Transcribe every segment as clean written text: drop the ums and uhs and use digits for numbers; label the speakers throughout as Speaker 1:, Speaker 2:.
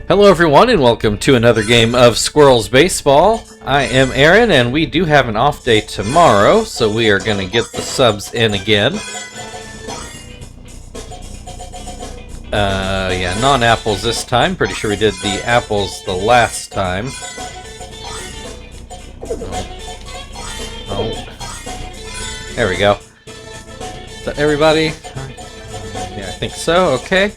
Speaker 1: Hello everyone and welcome to another game of Squirrels Baseball. I am Aaron and we do have an off day tomorrow, so we are going to get the subs in again. Yeah, non-apples this time. Pretty sure we did the apples the last time. Oh. There we go. Is that everybody? Yeah, I think so. Okay.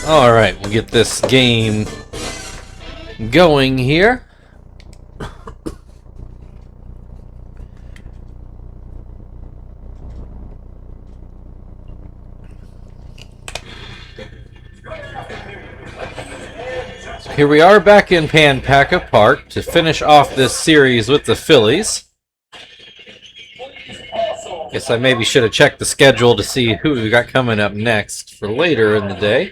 Speaker 1: Alright, we'll get this game going here. So here we are back in Panpaca Park to finish off this series with the Phillies. Guess I maybe should have checked the schedule to see who we got coming up next for later in the day.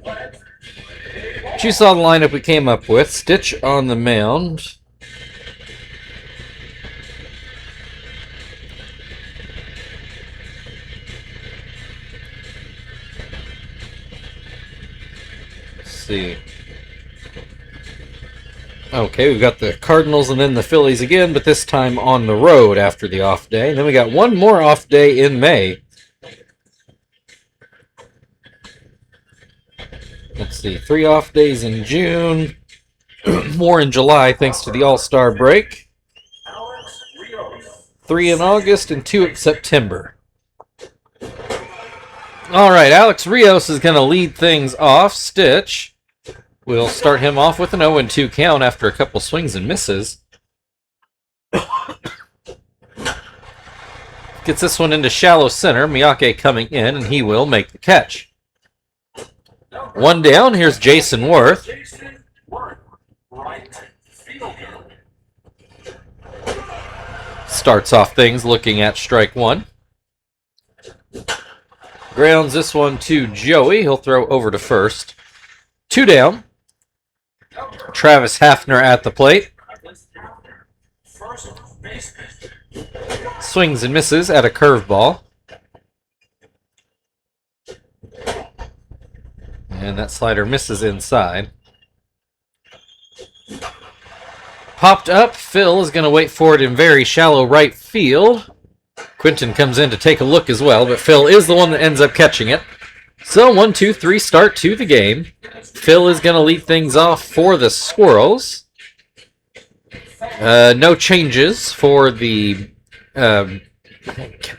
Speaker 1: But you saw the lineup we came up with. Stitch on the mound. Let's see. Okay, we've got the Cardinals and then the Phillies again, but this time on the road after the off day. And then we got one more off day in May. Let's see, 3 off days in June, more in July thanks to the All-Star break. 3 in August and 2 in September. All right, Alex Rios is going to lead things off. Stitch. We'll start him off with an 0-2 count after a couple swings and misses. Gets this one into shallow center. Miyake coming in, and he will make the catch. One down. Here's Jason Worth. Starts off things looking at strike one. Grounds this one to Joey. He'll throw over to first. 2 down. Travis Hafner at the plate. Swings and misses at a curveball. And that slider misses inside. Popped up. Phil is going to wait for it in very shallow right field. Quentin comes in to take a look as well, but Phil is the one that ends up catching it. So 1-2-3 start to the game. Phil is going to lead things off for the Squirrels. No changes for the, I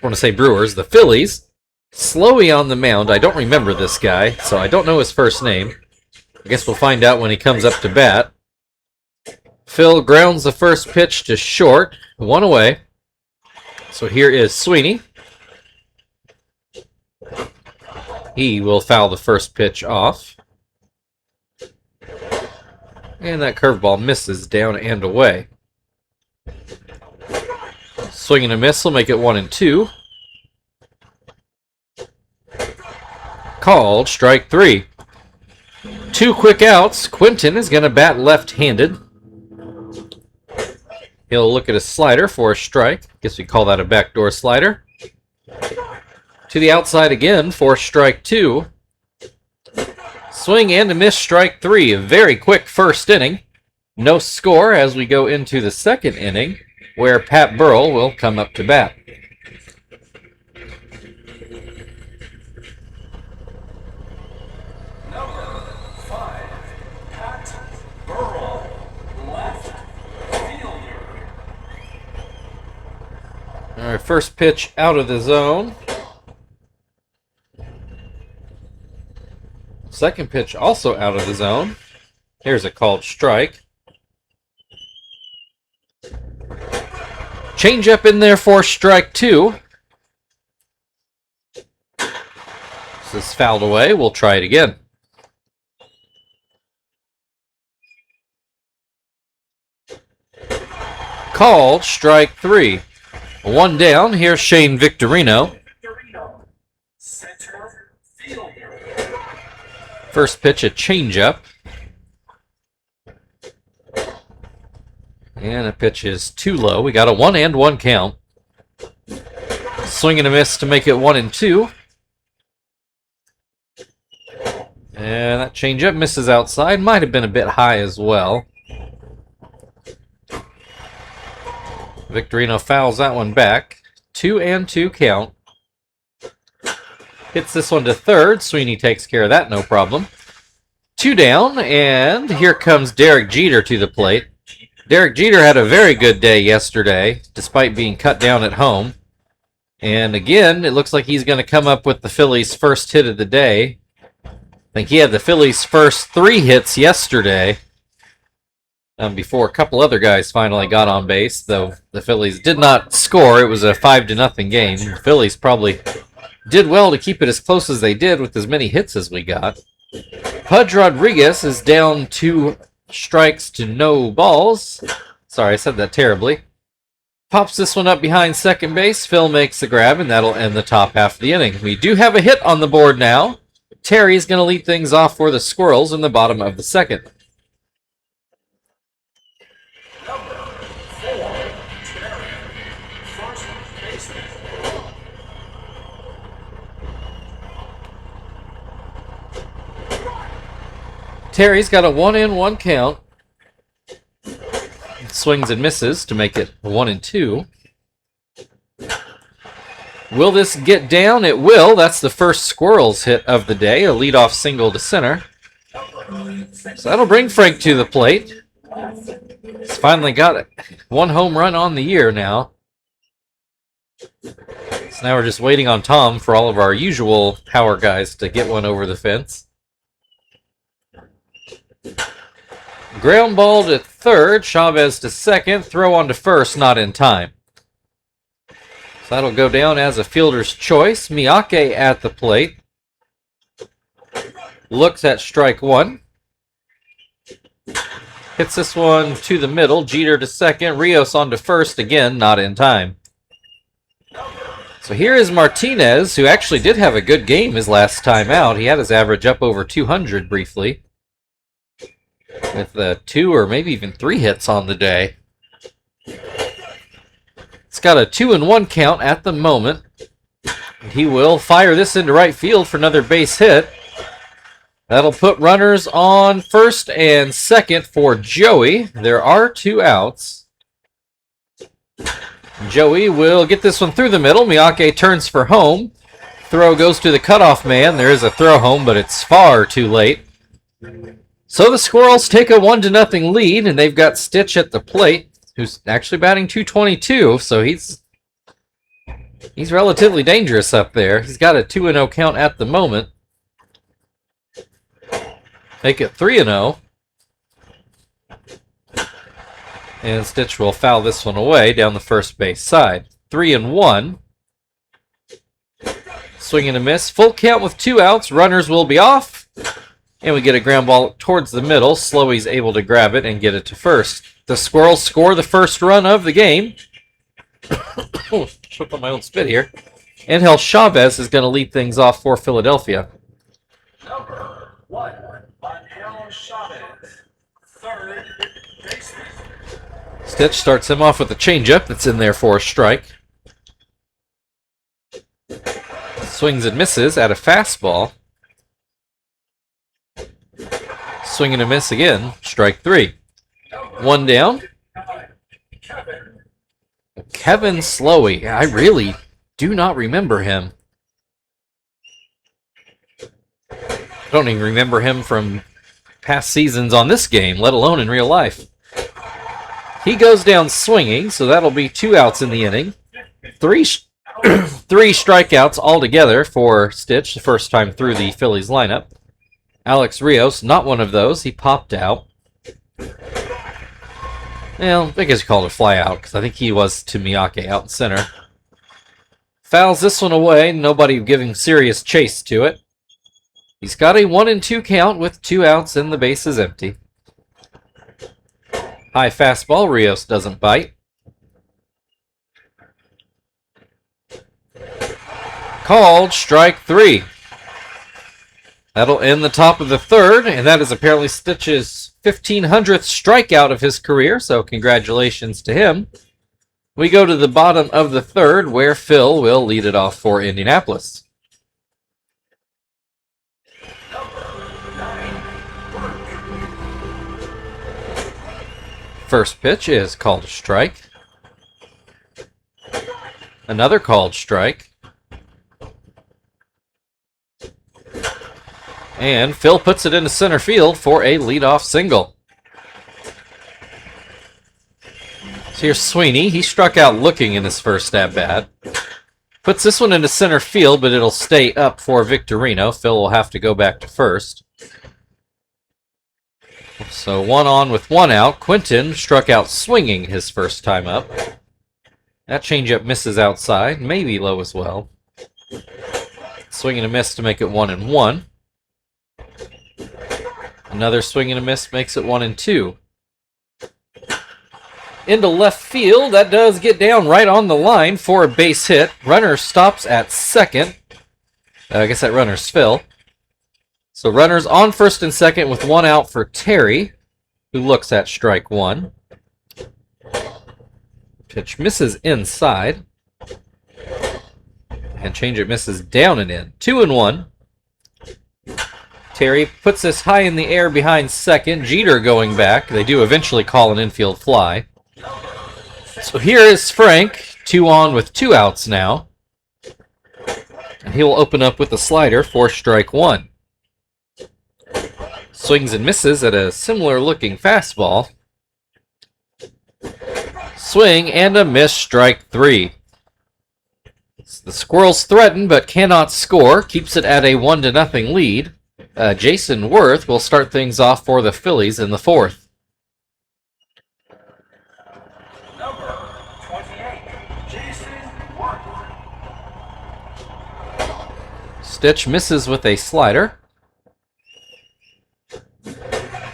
Speaker 1: want to say Brewers, the Phillies. Slowey on the mound. I don't remember this guy, so I don't know his first name. I guess we'll find out when he comes up to bat. Phil grounds the first pitch to short. 1 away. So here is Sweeney. He will foul the first pitch off. And that curveball misses down and away. Swing and a miss will make it 1-2. Called strike 3. 2 quick outs. Quentin is going to bat left-handed. He'll look at a slider for a strike. Guess we call that a backdoor slider. To the outside again for strike 2. Swing and a miss, strike 3. A very quick first inning. No score as we go into the second inning, where Pat Burrell will come up to bat.
Speaker 2: Number 5, Pat Burrell, left fielder.
Speaker 1: All right, first pitch out of the zone. Second pitch also out of the zone. Here's a called strike. Change up in there for strike 2. This is fouled away. We'll try it again. Called strike 3. 1 down. Here's Shane Victorino.
Speaker 2: Center fielder.
Speaker 1: First pitch, a changeup. And the pitch is too low. We got a 1-1 count. Swing and a miss to make it 1-2. And that changeup misses outside. Might have been a bit high as well. Victorino fouls that one back. 2-2 count. Hits this one to third. Sweeney takes care of that, no problem. 2 down, and here comes Derek Jeter to the plate. Derek Jeter had a very good day yesterday, despite being cut down at home. And again, it looks like he's going to come up with the Phillies' first hit of the day. I think he had the Phillies' first 3 hits yesterday, before a couple other guys finally got on base, though the Phillies did not score. It was a 5-0 game. The Phillies probably did well to keep it as close as they did with as many hits as we got. Pudge Rodriguez is down 2 strikes to no balls. Sorry, I said that terribly. Pops this one up behind second base. Phil makes the grab, and that'll end the top half of the inning. We do have a hit on the board now. Terry's going to lead things off for the Squirrels in the bottom of the second. Terry's got a 1-1 count. Swings and misses to make it 1-2. Will this get down? It will. That's the first Squirrels hit of the day, a leadoff single to center. So that'll bring Frank to the plate. He's finally got 1 home run on the year now. So now we're just waiting on Tom for all of our usual power guys to get one over the fence. Ground ball to third, Chavez to second, throw on to first, not in time. So that'll go down as a fielder's choice. Miyake at the plate. Looks at strike 1. Hits this one to the middle, Jeter to second, Rios on to first, again, not in time. So here is Martinez, who actually did have a good game his last time out. He had his average up over 200 briefly, with 2 or maybe even 3 hits on the day. It's got a 2-1 count at the moment. He will fire this into right field for another base hit. That'll put runners on first and second for Joey. There are 2 outs. Joey will get this one through the middle. Miyake turns for home. Throw goes to the cutoff man. There is a throw home, but it's far too late. So the Squirrels take a 1-0 lead, and they've got Stitch at the plate, who's actually batting .222, so he's relatively dangerous up there. He's got a 2-0 count at the moment. Make it 3-0. And Stitch will foul this one away down the first base side. 3-1. Swing and a miss. Full count with 2 outs. Runners will be off. And we get a ground ball towards the middle. Slowey's able to grab it and get it to first. The Squirrels score the first run of the game. Choke on my own spit here. Angel Chavez is going to lead things off for Philadelphia.
Speaker 2: Number 1, Angel Chavez, third baseman.
Speaker 1: Stitch starts him off with a changeup that's in there for a strike. Swings and misses at a fastball. Swing and a miss again. Strike 3. 1 down. Kevin Slowey. I really do not remember him. I don't even remember him from past seasons on this game, let alone in real life. He goes down swinging, so that'll be 2 outs in the inning. 3 strikeouts altogether for Stitch, the first time through the Phillies lineup. Alex Rios, not one of those. He popped out. Well, I guess you called it a fly out, because I think he was to Miyake out in center. Fouls this one away, nobody giving serious chase to it. He's got a 1-2 count with 2 outs and the base is empty. High fastball, Rios doesn't bite. Called strike 3. That'll end the top of the third, and that is apparently Stitch's 1,500th strikeout of his career, so congratulations to him. We go to the bottom of the third, where Phil will lead it off for Indianapolis. First pitch is called a strike. Another called strike. And Phil puts it into center field for a leadoff single. So here's Sweeney. He struck out looking in his first at-bat. Puts this one into center field, but it'll stay up for Victorino. Phil will have to go back to first. So 1 on with 1 out. Quinton struck out swinging his first time up. That changeup misses outside, maybe low as well. Swing and a miss to make it 1-1. Another swing and a miss makes it 1-2. Into left field, that does get down right on the line for a base hit. Runner stops at second. I guess that runner's Phil. So runners on first and second with 1 out for Terry, who looks at strike 1. Pitch misses inside. And changeup misses down and in. 2-1. Terry puts this high in the air behind second. Jeter going back. They do eventually call an infield fly. So here is Frank, 2 on with 2 outs now. And he will open up with a slider for strike 1. Swings and misses at a similar looking fastball. Swing and a miss, strike 3. The Squirrels threaten but cannot score. Keeps it at a 1-0 lead. Jason Worth will start things off for the Phillies in the fourth.
Speaker 2: Number 28, Jason Worth.
Speaker 1: Stitch misses with a slider.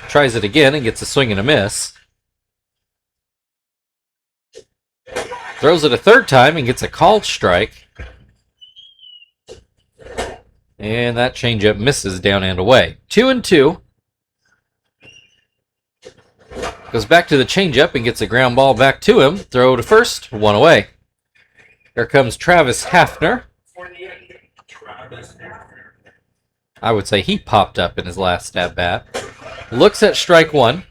Speaker 1: Tries it again and gets a swing and a miss. Throws it a third time and gets a called strike. And that changeup misses down and away. 2-2. Goes back to the changeup and gets a ground ball back to him. Throw to first, 1 away. Here comes Travis Hafner. I would say he popped up in his last at-bat. Looks at strike 1.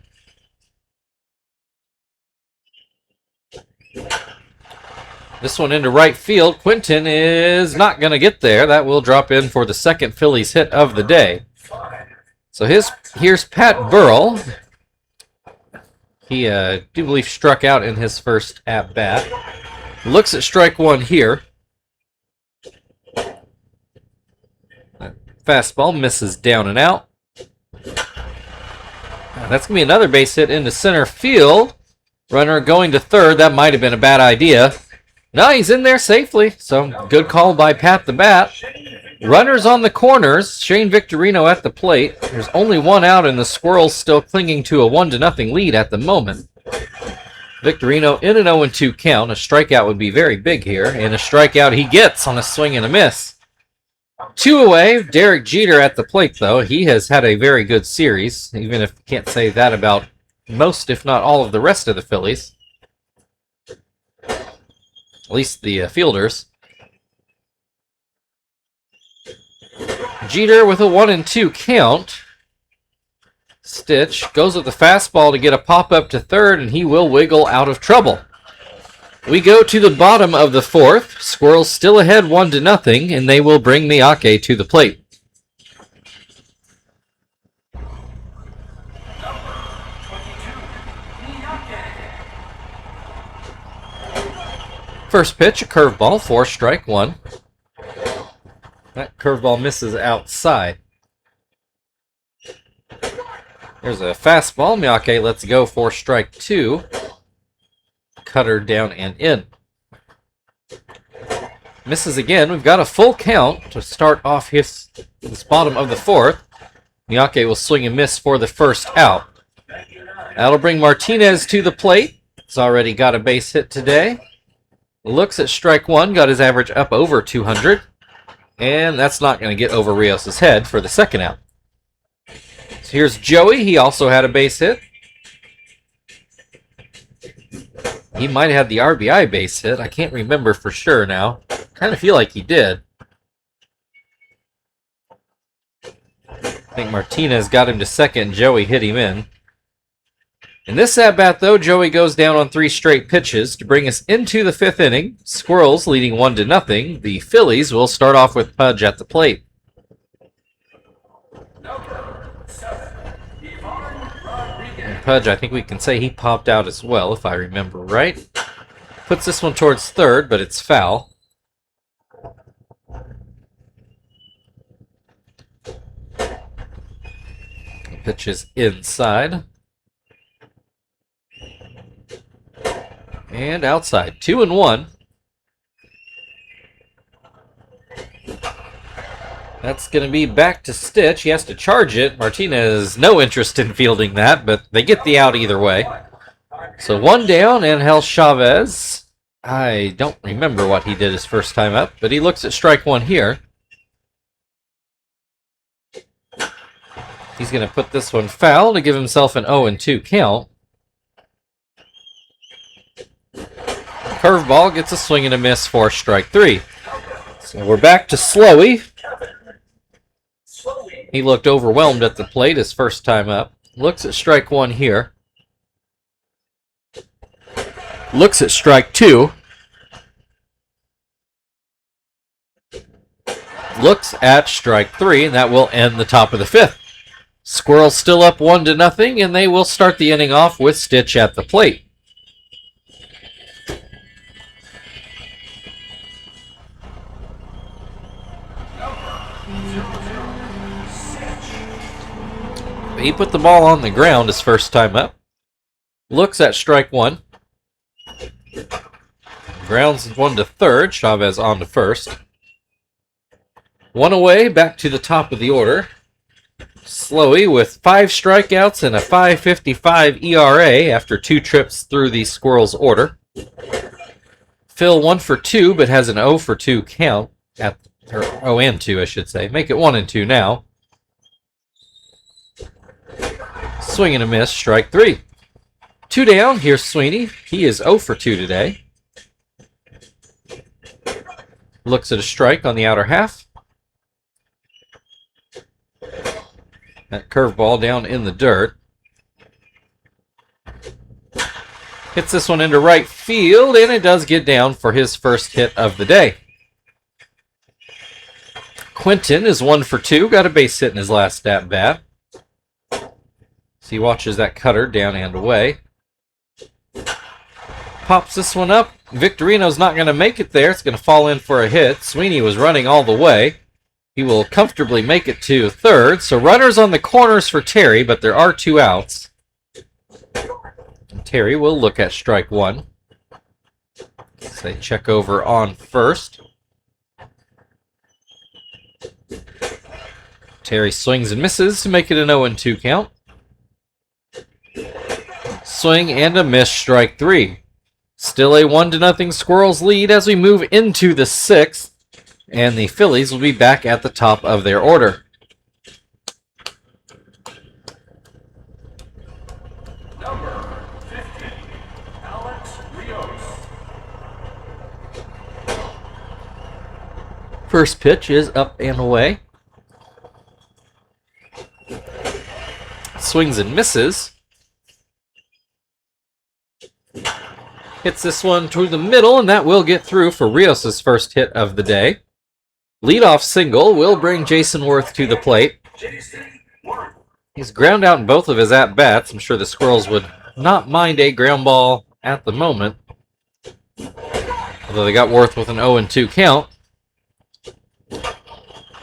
Speaker 1: This one into right field. Quinton is not going to get there. That will drop in for the second Phillies hit of the day. So here's Pat Burrell. He, do believe, struck out in his first at-bat. Looks at strike 1 here. Fastball misses down and out. That's going to be another base hit into center field. Runner going to third. That might have been a bad idea. No, he's in there safely. So good call by Pat the Bat. Runners on the corners. Shane Victorino at the plate. There's only 1 out, and the Squirrels still clinging to a 1-0 lead at the moment. Victorino in an 0-2 count. A strikeout would be very big here, and a strikeout he gets on a swing and a miss. 2 away. Derek Jeter at the plate, though. He has had a very good series, even if you can't say that about most, if not all, of the rest of the Phillies. At least the fielders. Jeter with a 1-2 count. Stitch goes with the fastball to get a pop-up to third, and he will wiggle out of trouble. We go to the bottom of the fourth. Squirrels still ahead 1-0, and they will bring Miyake to the plate. First pitch, a curveball for strike 1. That curveball misses outside. There's a fastball. Miyake lets go for strike 2. Cutter down and in. Misses again. We've got a full count to start off this bottom of the fourth. Miyake will swing and miss for the first out. That'll bring Martinez to the plate. He's already got a base hit today. Looks at strike 1, got his average up over 200. And that's not going to get over Rios' head for the second out. So here's Joey. He also had a base hit. He might have had the RBI base hit. I can't remember for sure now. Kind of feel like he did. I think Martinez got him to second. Joey hit him in. In this at-bat, though, Joey goes down on 3 straight pitches to bring us into the 5th inning. Squirrels leading 1-0. The Phillies will start off with Pudge at the plate. And Pudge, I think we can say he popped out as well, if I remember right. Puts this one towards third, but it's foul. The pitch is inside. And outside, 2-1. That's going to be back to Stitch. He has to charge it. Martinez, no interest in fielding that, but they get the out either way. So 1 down, and Angel Chavez. I don't remember what he did his first time up, but he looks at strike 1 here. He's going to put this one foul to give himself an 0-2 count. Curveball gets a swing and a miss for strike 3. So we're back to Slowey. He looked overwhelmed at the plate his first time up. Looks at strike 1 here. Looks at strike 2. Looks at strike 3, and that will end the top of the 5th. Squirrels still up 1-0, and they will start the inning off with Stitch at the plate. He put the ball on the ground his first time up. Looks at strike 1. Grounds one to third. Chavez on to first. 1 away, back to the top of the order. Slowey with 5 strikeouts and a 5.55 ERA after 2 trips through the Squirrels' order. Phil 1 for 2, but has an 0 for 2 count. Or 0 and 2, I should say. Make it 1 and 2 now. Swing and a miss, strike 3. 2 down, here's Sweeney. He is 0 for 2 today. Looks at a strike on the outer half. That curveball down in the dirt. Hits this one into right field, and it does get down for his first hit of the day. Quinton is 1 for 2, got a base hit in his last at-bat. So he watches that cutter down and away. Pops this one up. Victorino's not going to make it there. It's going to fall in for a hit. Sweeney was running all the way. He will comfortably make it to third. So runners on the corners for Terry, but there are 2 outs. And Terry will look at strike 1. So they check over on first. Terry swings and misses to make it an 0-2 count. Swing and a miss, strike 3. Still a 1-0 Squirrels lead as we move into the 6th, and the Phillies will be back at the top of their order.
Speaker 2: Number 50, Alex Rios.
Speaker 1: First pitch is up and away. Swings and misses. Hits this one to the middle, and that will get through for Rios' first hit of the day. Leadoff single will bring Jason Worth to the plate. He's ground out in both of his at-bats. I'm sure the Squirrels would not mind a ground ball at the moment. Although they got Worth with an 0-2 count.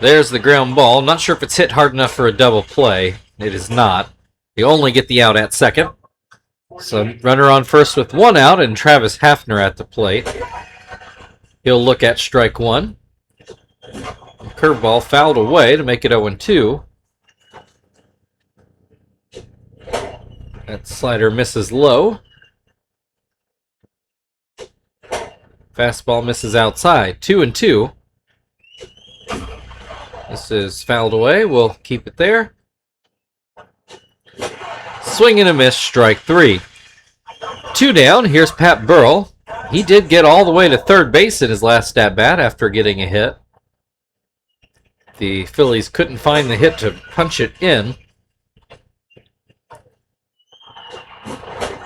Speaker 1: There's the ground ball. Not sure if it's hit hard enough for a double play. It is not. They only get the out at second. So runner on first with 1 out, and Travis Hafner at the plate. He'll look at strike 1. Curveball fouled away to make it 0-2. That slider misses low. Fastball misses outside. 2-2. This is fouled away. We'll keep it there. Swing and a miss, strike 3. 2 down. Here's Pat Burrell. He did get all the way to third base in his last at-bat after getting a hit. The Phillies couldn't find the hit to punch it in.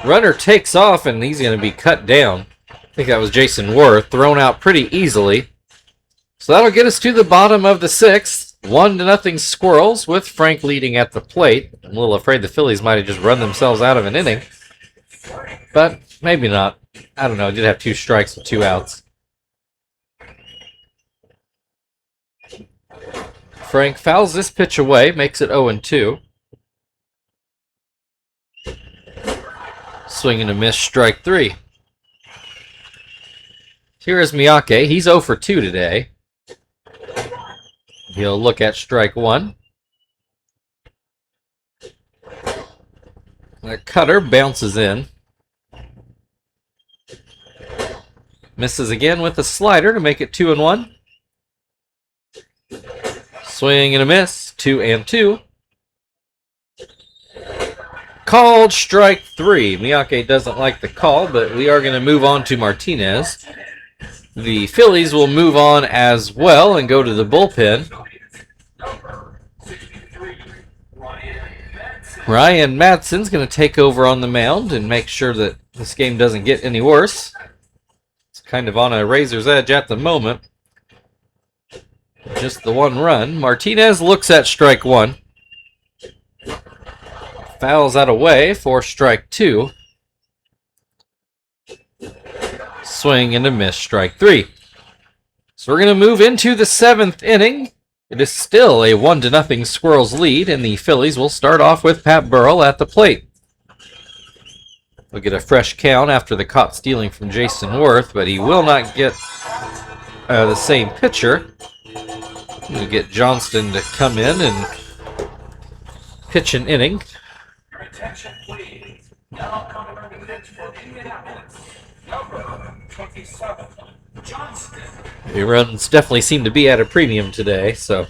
Speaker 1: Runner takes off, and he's going to be cut down. I think that was Jason Worth, thrown out pretty easily. So that'll get us to the bottom of the 6th. 1-0 Squirrels, with Frank leading at the plate. I'm a little afraid the Phillies might have just run themselves out of an inning. But maybe not. I don't know. It did have 2 strikes with 2 outs. Frank fouls this pitch away, makes it 0-2. Swing and a miss, strike 3. Here is Miyake. He's 0 for 2 today. He'll look at strike 1. The cutter bounces in. Misses again with a slider to make it 2-1. Swing and a miss, 2-2. Called strike 3. Miyake doesn't like the call, but we are going to move on to Martinez. The Phillies will move on as well and go to the bullpen. Ryan Madsen's going to take over on the mound and make sure that this game doesn't get any worse. It's kind of on a razor's edge at the moment. Just the 1 run. Martinez looks at strike 1. Fouls that away for strike 2. Swing and a miss, strike 3. So we're going to move into the 7th inning. It is still a 1-0 Squirrels lead, and the Phillies will start off with Pat Burrell at the plate. We'll get a fresh count after the caught stealing from Jason Worth, but he will not get the same pitcher. We'll get Johnston to come in and pitch an inning.
Speaker 2: Your attention, please. Now coming on the pitch for Indianapolis. Number 27, Johnston.
Speaker 1: The runs definitely seem to be at a premium today, so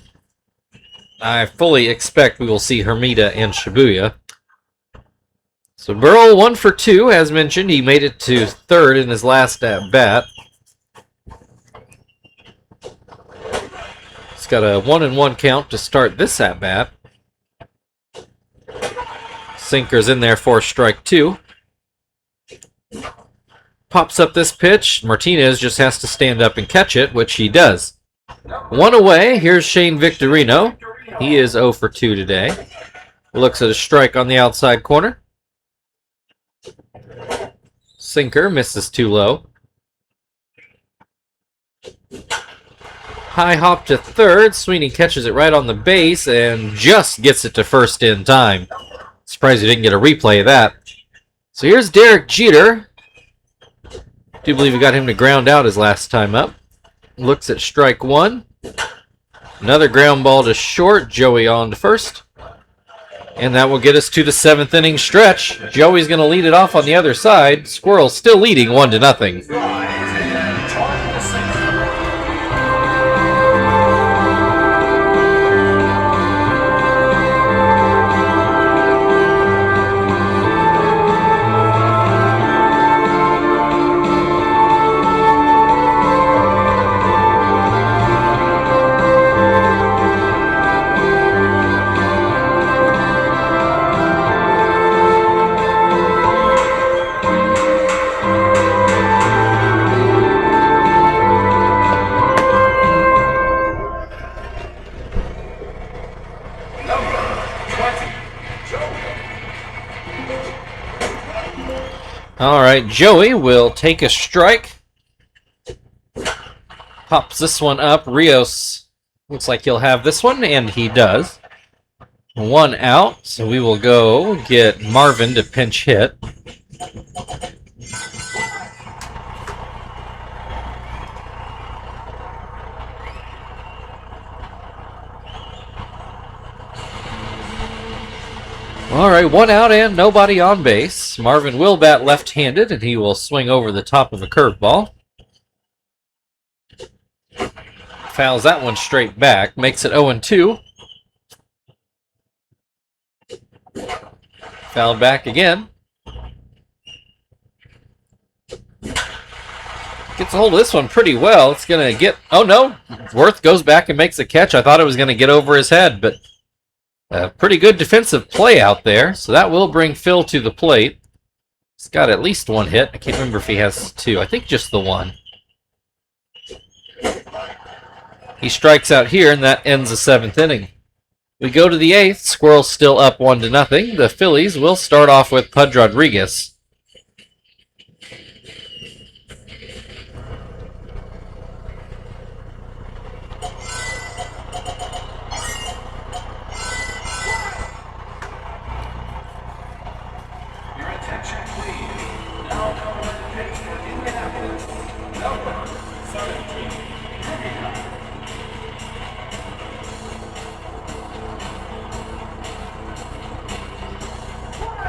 Speaker 1: I fully expect we will see Hermida and Shibuya. So Burrell 1 for 2, as mentioned. He made it to third in his last at-bat. He's got a 1-1 count to start this at-bat. Sinker's in there for strike 2. Pops up this pitch. Martinez just has to stand up and catch it, which he does. 1 away. Here's Shane Victorino. He is 0 for 2 today. Looks at a strike on the outside corner. Sinker misses too low. High hop to third. Sweeney catches it right on the base and just gets it to first in time. Surprised he didn't get a replay of that. So here's Derek Jeter. Do believe we got him to ground out his last time up. Looks at strike 1. Another ground ball to short. Joey on to first. And that will get us to the 7th inning stretch. Joey's going to lead it off on the other side. Squirrels still leading 1-0. All right, Joey will take a strike. Pops this one up. Rios looks like he'll have this one, and he does. 1 out, so we will go get Marvin to pinch hit. All right, 1 out and nobody on base. Marvin will bat left-handed, and he will swing over the top of a curveball. Fouls that one straight back. Makes it 0-2. Fouled back again. Gets a hold of this one pretty well. It's going to get... Oh, no. Worth goes back and makes a catch. I thought it was going to get over his head, but a pretty good defensive play out there. So that will bring Phil to the plate. He's got at least one hit. I can't remember if he has two. I think just the one. He strikes out here, and that ends the 7th inning. We go to the 8th. Squirrels still up 1-0. The Phillies will start off with Pudge Rodriguez.
Speaker 2: Your attention, please. Now coming to the pitch for Indianapolis, number 17.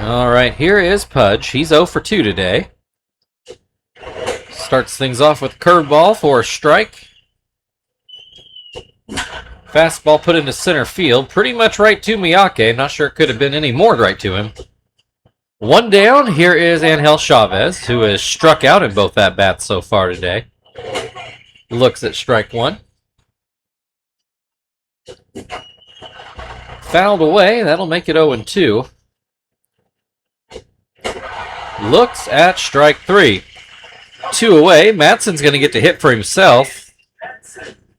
Speaker 1: All right, here is Pudge. He's 0 for 2 today. Starts things off with curveball for a strike. Fastball put into center field. Pretty much right to Miyake. Not sure it could have been any more right to him. One down. Here is Angel Chavez, who has struck out in both at-bats so far today. Looks at strike one. Fouled away. That'll make it 0-2. Looks at strike three. 2 away. Matson's going to get to hit for himself.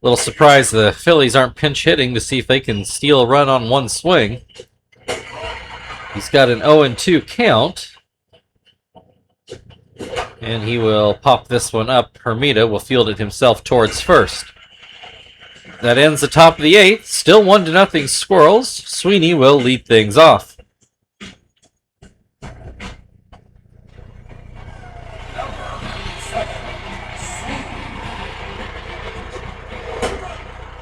Speaker 1: Little surprised the Phillies aren't pinch hitting to see if they can steal a run on one swing. He's got an 0-2 count. And he will pop this one up. Hermida will field it himself towards first. That ends the top of the 8th. Still 1-0 Squirrels. Sweeney will lead things off.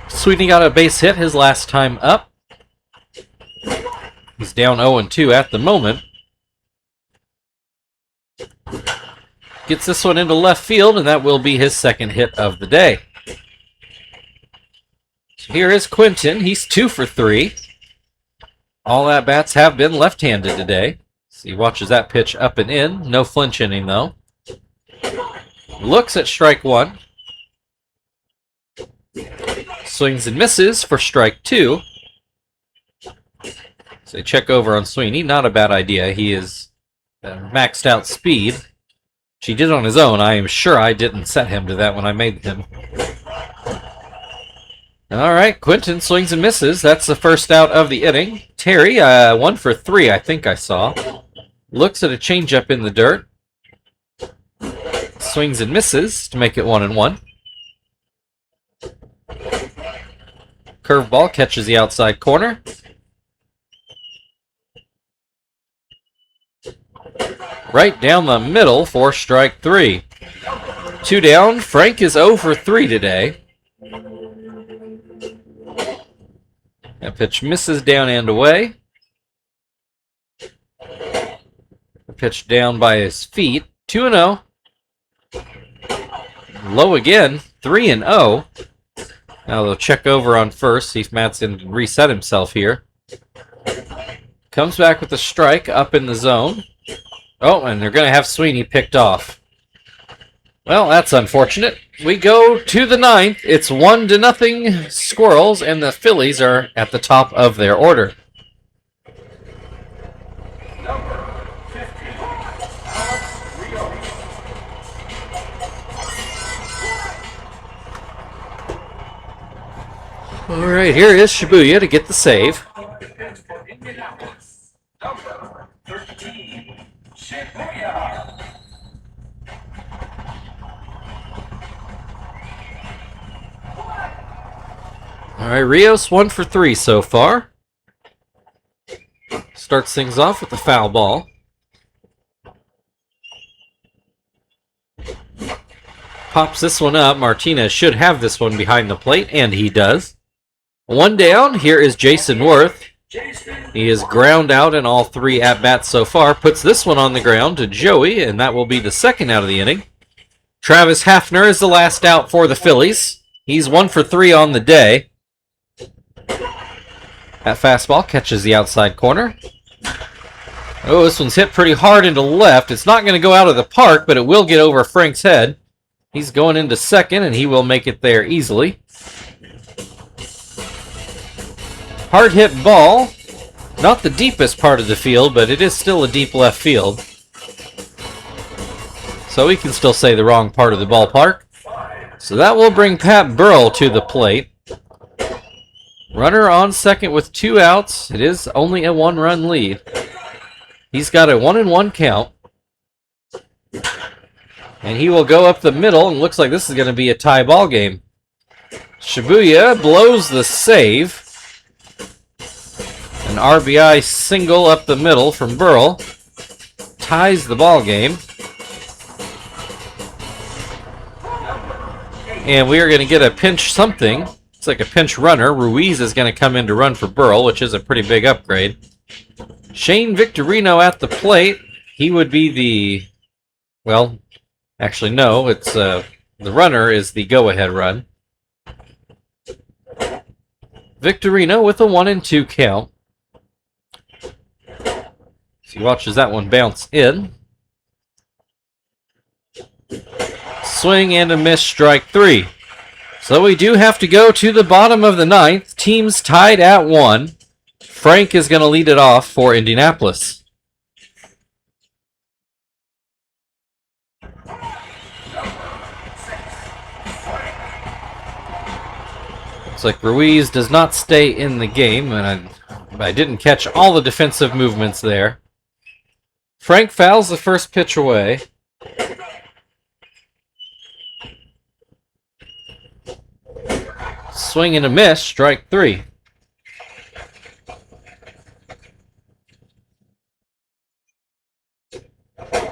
Speaker 1: Sweeney got a base hit his last time up. He's down 0-2 at the moment. Gets this one into left field, and that will be his second hit of the day. So here is Quinton. He's 2 for 3. All at-bats have been left-handed today. So he watches that pitch up and in. No flinch inning, though. Looks at strike one. Swings and misses for strike 2. So check over on Sweeney. Not a bad idea. He is maxed out speed. Which he did on his own. I am sure I didn't set him to that when I made him. All right, Quinton swings and misses. That's the first out of the inning. Terry, 1 for 3, I think I saw. Looks at a changeup in the dirt. Swings and misses to make it 1-1. Curveball catches the outside corner. Right down the middle for strike 3. 2 down. Frank is 0 for 3 today. That pitch misses down and away. The pitch down by his feet. 2-0. Low again. 3-0. Now they'll check over on first, see if Matson can reset himself here. Comes back with a strike up in the zone. Oh, and they're going to have Sweeney picked off. Well, that's unfortunate. We go to the 9th. It's 1-0 Squirrels, and the Phillies are at the top of their order.
Speaker 2: Number 50, Alex Rio.
Speaker 1: All right, here is Shibuya to get the save.
Speaker 2: Pitch for Indianapolis, number 13, Shibuya.
Speaker 1: All right, Rios 1 for 3 so far. Starts things off with the foul ball. Pops this one up. Martinez should have this one behind the plate, and he does. 1 down. Here is Jason Worth. He is ground out in all 3 at-bats so far. Puts this one on the ground to Joey, and that will be the second out of the inning. Travis Hafner is the last out for the Phillies. He's 1 for 3 on the day. That fastball catches the outside corner. Oh, this one's hit pretty hard into left. It's not going to go out of the park, but it will get over Frank's head. He's going into second, and he will make it there easily. Hard hit ball. Not the deepest part of the field, but it is still a deep left field. So we can still say the wrong part of the ballpark. So that will bring Pat Burrell to the plate. Runner on second with 2 outs. It is only a 1-run lead. He's got a 1-1 count. And he will go up the middle, and looks like this is going to be a tie ball game. Shibuya blows the save. An RBI single up the middle from Burrell. Ties the ball game. And we are going to get a pinch something. It's like a pinch runner. Ruiz is going to come in to run for Burrell, which is a pretty big upgrade. Shane Victorino at the plate. He would be the... Well, actually, no. It's the runner is the go-ahead run. Victorino with a 1-2 count. So he watches that one bounce in. Swing and a miss, strike 3. So we do have to go to the bottom of the 9th. Teams tied at 1. Frank is going to lead it off for Indianapolis. Looks like Ruiz does not stay in the game, and I didn't catch all the defensive movements there. Frank fouls the first pitch away. Swing and a miss, strike 3.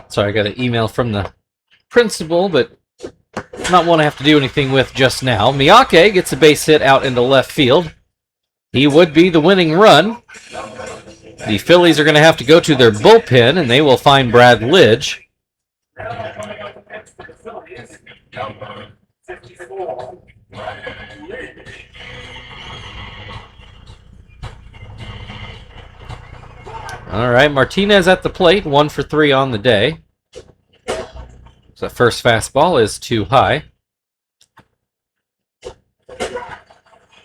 Speaker 1: Sorry, I got an email from the principal, but not one I have to do anything with just now. Miyake gets a base hit out into left field. He would be the winning run. The Phillies are going to have to go to their bullpen, and they will find Brad Lidge. All right, Martinez at the plate, 1 for 3 on the day. So that first fastball is too high.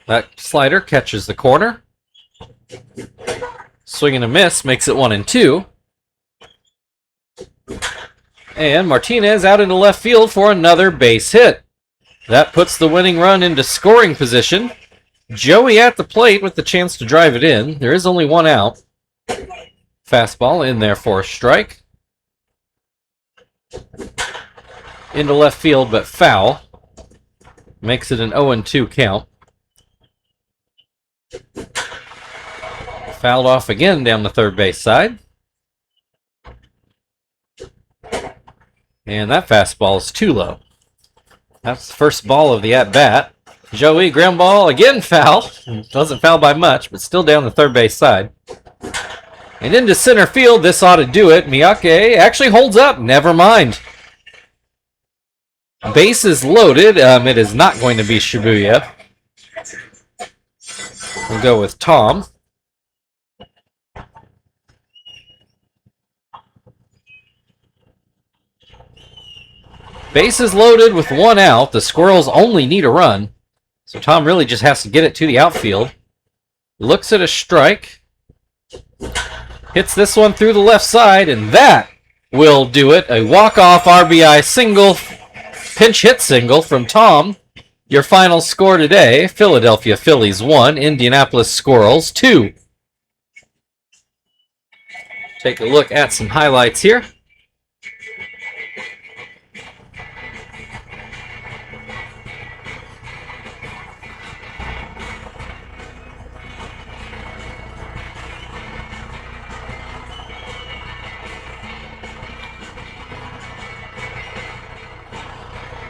Speaker 1: That slider catches the corner. Swing and a miss makes it 1-2. And Martinez out into left field for another base hit. That puts the winning run into scoring position. Joey at the plate with the chance to drive it in. There is only 1 out. Fastball in there for a strike. Into left field, but foul. Makes it an 0-2 count. Fouled off again down the third base side. And that fastball is too low. That's the first ball of the at-bat. Joey, ground ball, again foul. Doesn't foul by much, but still down the third base side. And into center field, this ought to do it. Miyake actually holds up. Never mind. Base is loaded. It is not going to be Shibuya. We'll go with Tom. Base is loaded with 1 out. The Squirrels only need a run. So Tom really just has to get it to the outfield. Looks at a strike. Hits this one through the left side, and that will do it. A walk-off RBI single, pinch hit single from Tom. Your final score today, Philadelphia Phillies 1, Indianapolis Squirrels 2. Take a look at some highlights here.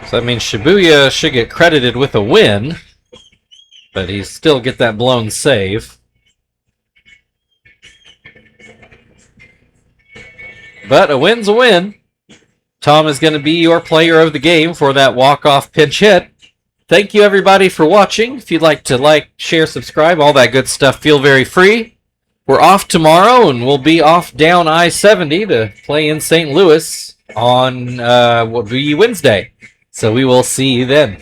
Speaker 1: So that means Shibuya should get credited with a win, but he still get that blown save. But a win's a win. Tom is going to be your player of the game for that walk-off pinch hit. thank you everybody for watching. If you'd like to like, share, subscribe, all that good stuff, feel very free. We're off tomorrow, and we'll be off down I-70 to play in St. Louis on what will be Wednesday. So we will see you then.